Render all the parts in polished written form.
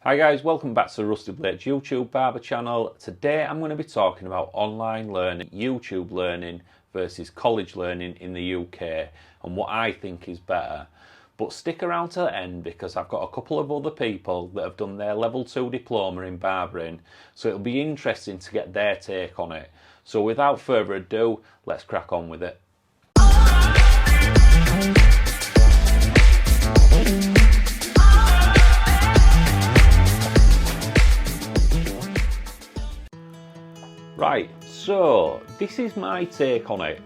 Hi guys, welcome back to the Rusty Blades YouTube barber channel. Today I'm going to be talking about online learning, YouTube learning versus college learning in the UK and what I think is better. But stick around to the end because I've got a couple of other people that have done their level 2 diploma in barbering, so it'll be interesting to get their take on it. So without further ado, let's crack on with it. Right, so this is my take on it.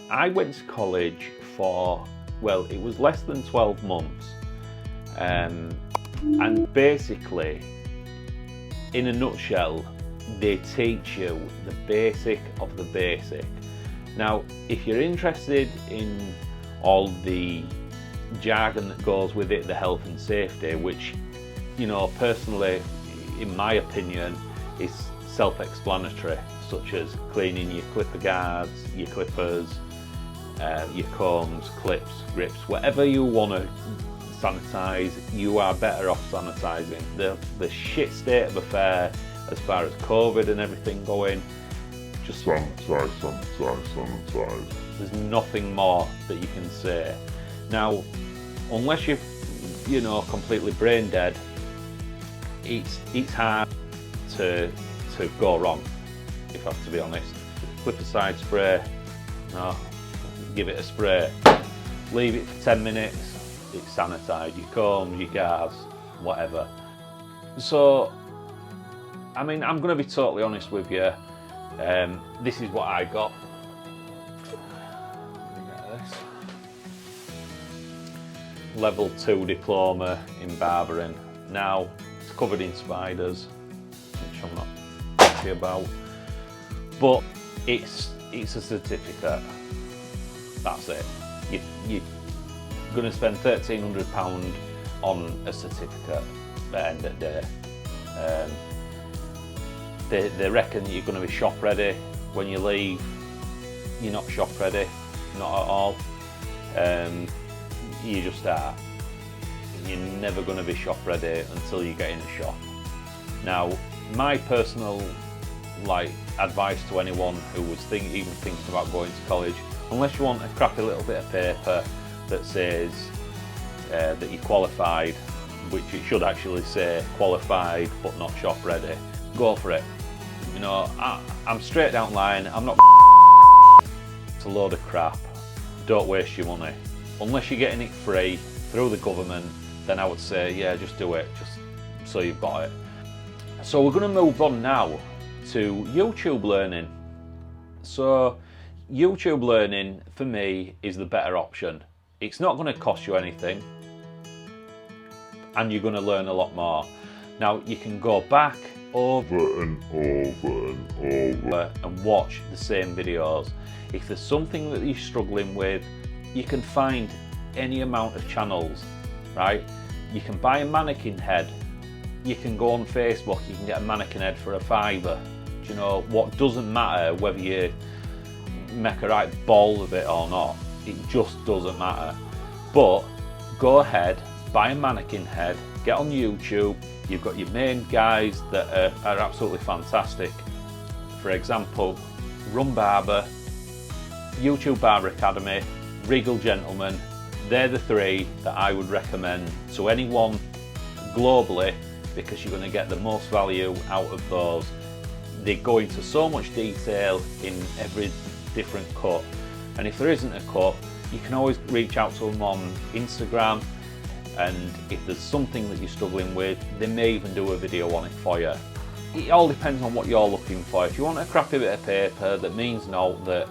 I went to college for, well, it was less than 12 months. And basically, in a nutshell, they teach you the basic of the basic. Now, if you're interested in all the jargon that goes with it, the health and safety, which, you know, personally, in my opinion, is self-explanatory, such as cleaning your clipper guards, your clippers, your combs, clips, grips, whatever you want to sanitize, you are better off sanitizing. The shit state of affair as far as COVID and everything going, just sanitize. There's nothing more that you can say. Now, unless you're completely brain dead, it's hard to go wrong, if I have to be honest. Clipper side spray, no, give it a spray, leave it for 10 minutes, it's sanitised, your combs, your guards, whatever. So, I mean, I'm going to be totally honest with you. This is what I got. Level 2 diploma in barbering. Now, it's covered in spiders, which I'm not happy about, but it's a certificate. That's it. You're going to spend £1,300 on a certificate at the end of the day. They reckon you're going to be shop ready when you leave. You're not shop ready, not at all. You just are. You're never going to be shop ready until you get in the shop. Now, my personal advice to anyone who was even thinking about going to college, unless you want a crappy little bit of paper that says that you're qualified, which it should actually say qualified but not shop ready, go for it. You know, I'm straight down the line. I'm not. It's a load of crap. Don't waste your money. Unless you're getting it free through the government, then I would say, yeah, just do it, just so you've got it. So we're going to move on now to YouTube learning. So YouTube learning, for me, is the better option. It's not going to cost you anything, and you're going to learn a lot more. Now, you can go back over and watch the same videos. If there's something that you're struggling with, you can find any amount of channels, right? You can buy a mannequin head. You can go on Facebook, you can get a mannequin head for £5. Do you know what? Doesn't matter whether you make a right ball of it or not. It just doesn't matter. But go ahead, buy a mannequin head, get on YouTube. You've got your main guys that are absolutely fantastic. For example, Run Barber, YouTube Barber Academy, Regal Gentleman. They're the three that I would recommend to anyone globally, because you're going to get the most value out of those. They go into so much detail in every different cut, and if there isn't a cut, you can always reach out to them on Instagram, and if there's something that you're struggling with, they may even do a video on it for you. It all depends on what you're looking for. If you want a crappy bit of paper that means that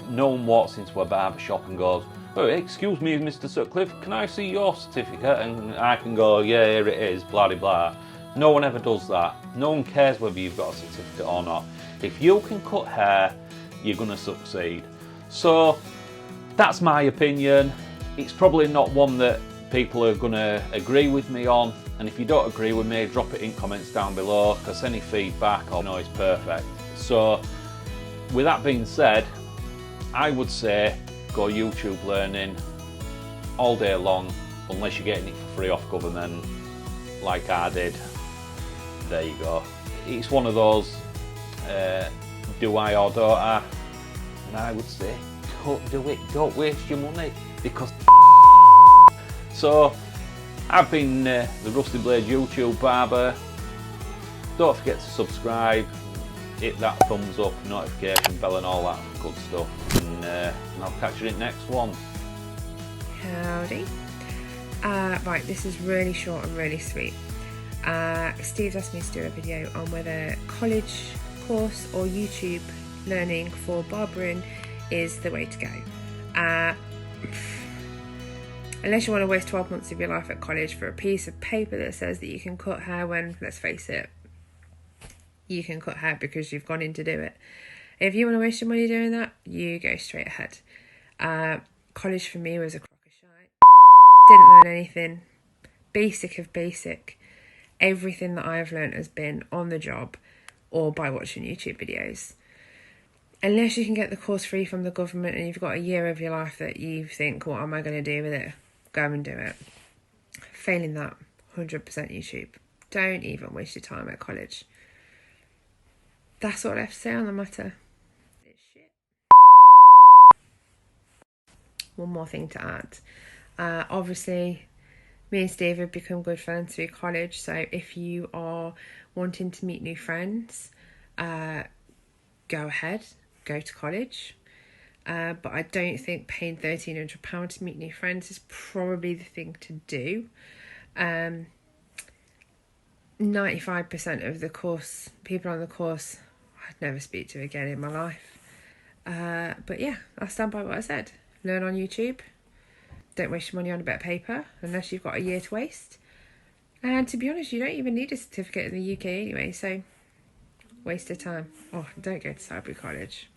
no one walks into a barber shop and goes, "Oh, excuse me, Mr. Sutcliffe, can I see your certificate?" and I can go, "Yeah, here it is, blah, blah, blah." No one ever does that. No one cares whether you've got a certificate or not. If you can cut hair, you're going to succeed. So that's my opinion. It's probably not one that people are going to agree with me on, and if you don't agree with me, drop it in comments down below, because any feedback I know is perfect. So with that being said, I would say go YouTube learning all day long, unless you're getting it for free off government. like I did, there you go. It's one of those, do I or don't I? And I would say, don't do it, don't waste your money, because so I've been the Rusty Blade YouTube Barber. Don't forget to subscribe, hit that thumbs up, notification bell and all that good stuff, and I'll catch you in the next one. Howdy. Right, this is really short and really sweet. Steve's asked me to do a video on whether college course or YouTube learning for barbering is the way to go. Unless you want to waste 12 months of your life at college for a piece of paper that says that you can cut hair when, let's face it, you can cut hair because you've gone in to do it. If you want to waste your money doing that, you go straight ahead. College for me was a crock of shite. Didn't learn anything. Basic of basic. Everything that I've learned has been on the job or by watching YouTube videos. Unless you can get the course free from the government and you've got a year of your life that you think, what am I going to do with it? Go and do it. Failing that, 100% YouTube. Don't even waste your time at college. That's all I have to say on the matter. It's shit. One more thing to add. Obviously, me and Steve have become good friends through college, so if you are wanting to meet new friends, go ahead, go to college. But I don't think paying £1,300 to meet new friends is probably the thing to do. 95% of the course, people on the course, I'd never speak to again in my life. But yeah, I stand by what I said. Learn on YouTube. Don't waste your money on a bit of paper unless you've got a year to waste. And to be honest, you don't even need a certificate in the UK anyway, so waste of time. Oh, don't go to Cyber College.